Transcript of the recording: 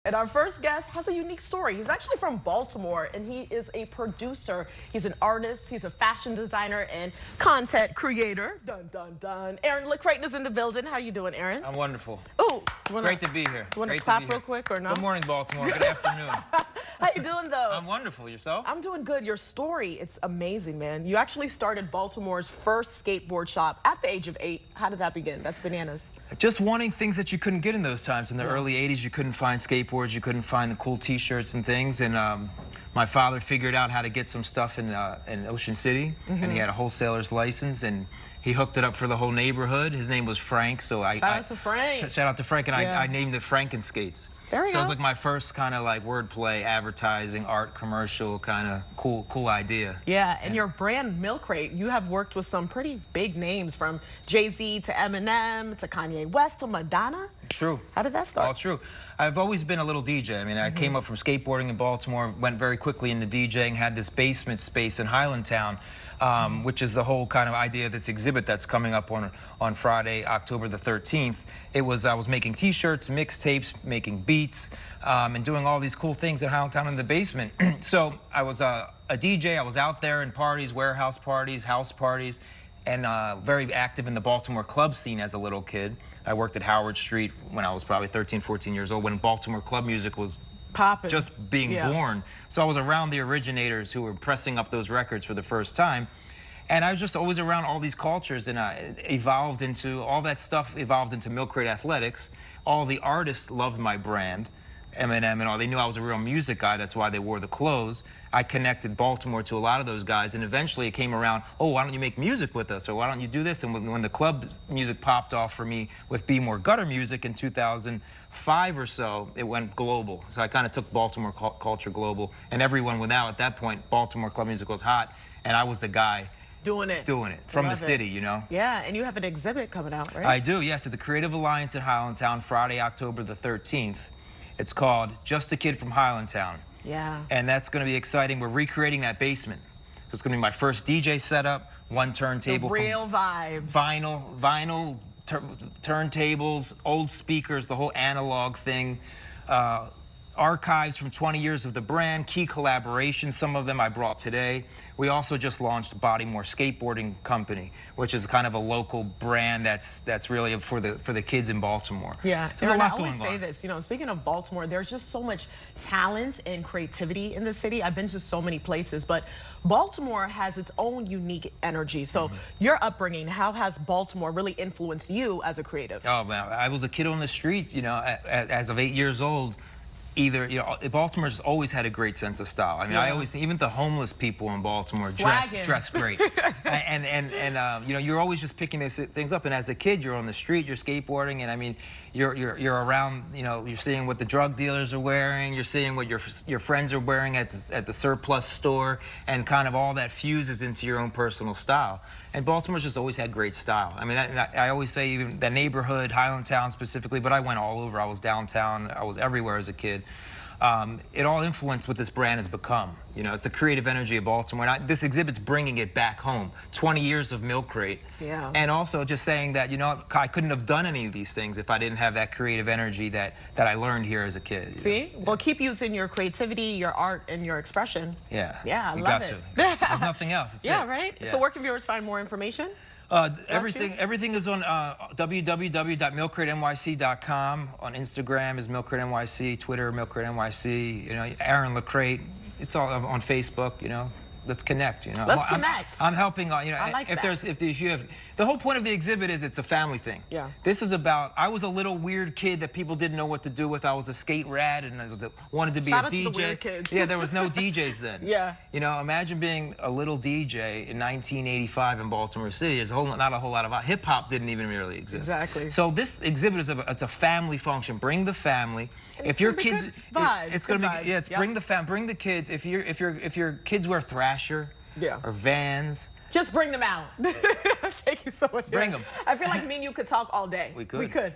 And our first guest has a unique story. He's actually from Baltimore, and he is a producer. He's an artist. He's a fashion designer and content creator. Dun, dun, dun. LaCrate is in the building. How you doing, Aaron? I'm wonderful. Ooh. Great to be here. You want to clap real quick or no? Good morning, Baltimore. Good afternoon. How you doing, though? I'm wonderful. Yourself? I'm doing good. Your story, it's amazing, man. You actually started Baltimore's first skateboard shop at the age of 8. How did that begin? That's bananas. Just wanting things that you couldn't get in those times. In the early 80s, you couldn't find skateboards, you couldn't find the cool T-shirts and things. And my father figured out how to get some stuff in Ocean City, and he had a wholesaler's license, and he hooked it up for the whole neighborhood. His name was Frank, so shout out to Frank. Shout out to Frank, and I named it Franken Skates. There we go. So it was like my first kind of like wordplay, advertising, art, commercial kind of cool idea. Yeah, and your brand Milkcrate, you have worked with some pretty big names, from Jay-Z to Eminem to Kanye West to Madonna. True. How did that start? All true. I've always been a little DJ. I mean, I came up from skateboarding in Baltimore, went very quickly into DJing, had this basement space in Highlandtown, which is the whole kind of idea of this exhibit that's coming up on Friday, October the 13th. I was making T-shirts, mixtapes, making beats, and doing all these cool things at Highlandtown in the basement. So I was a DJ. I was out there in parties, warehouse parties, house parties, and very active in the Baltimore club scene as a little kid. I worked at Howard Street when I was probably 13, 14 years old, when Baltimore club music was popping, just being born. So I was around the originators who were pressing up those records for the first time. And I was just always around all these cultures, and evolved into, all that stuff evolved into Milkcrate Athletics. All the artists loved my brand, Eminem and all. They knew I was a real music guy, that's why they wore the clothes. I connected Baltimore to a lot of those guys, and eventually it came around, oh, why don't you make music with us, or why don't you do this? And when the club music popped off for me with BMORE gutter music in 2005 or so, it went global. So I kind of took Baltimore culture global, and everyone would now, at that point, Baltimore club music was hot, and I was the guy doing it from the city, you know? Yeah, and you have an exhibit coming out, right? I do, yes, at the Creative Alliance in Highlandtown, Friday, October the 13th. It's called Just a Kid from Highlandtown. Yeah. And that's going to be exciting. We're recreating that basement. So it's going to be my first DJ setup, one turntable. The real vibes. Vinyl turntables, old speakers, the whole analog thing. Archives from 20 years of the brand, key collaborations, some of them I brought today. We also just launched BMORE Skateboarding Company, which is kind of a local brand that's really for the kids in Baltimore. Yeah, so there's a lot I going always say this, you know, speaking of Baltimore, there's just so much talent and creativity in the city. I've been to so many places, but Baltimore has its own unique energy. So your upbringing, how has Baltimore really influenced you as a creative? Oh, man, I was a kid on the street, you know, as of 8 years old. Baltimore's always had a great sense of style. I mean, I always, even the homeless people in Baltimore dress great. and you know, you're always just picking these things up. And as a kid, you're on the street, you're skateboarding, and I mean, you're around, you know, you're seeing what the drug dealers are wearing, you're seeing what your friends are wearing at the surplus store, and kind of all that fuses into your own personal style. And Baltimore's just always had great style. I mean, I always say, even the neighborhood, Highlandtown specifically, but I went all over. I was downtown, I was everywhere as a kid. It all influenced what this brand has become. You know, it's the creative energy of Baltimore. And this exhibit's bringing it back home. 20 years of Milkcrate. Yeah. And also just saying that, you know, I couldn't have done any of these things if I didn't have that creative energy that I learned here as a kid. See? Well, keep using your creativity, your art, and your expression. Yeah. Yeah, I love it. There's nothing else. Yeah, right? Yeah. So where can viewers find more information? Everything is on www.milkcratenyc.com. On Instagram is MilkcrateNYC, Twitter MilkcrateNYC. You know, Aaron LaCrate. It's all on Facebook. You know, let's connect. You know, let's connect. I'm helping. You know, I like if you have, the whole point of the exhibit is it's a family thing. Yeah. This is about. I was a little weird kid that people didn't know what to do with. I was a skate rat, and I wanted to be a DJ. To the weird kids. Yeah, there was no DJs then. Yeah. You know, imagine being a little DJ in 1985 in Baltimore City. There's not a whole lot of hip hop didn't even really exist. Exactly. So this exhibit is it's a family function. Bring the family. If your kids, it's gonna be bring the kids. If your kids wear Thrasher, or Vans, just bring them out. Thank you so much. Bring them. I feel like me and you could talk all day. We could. We could.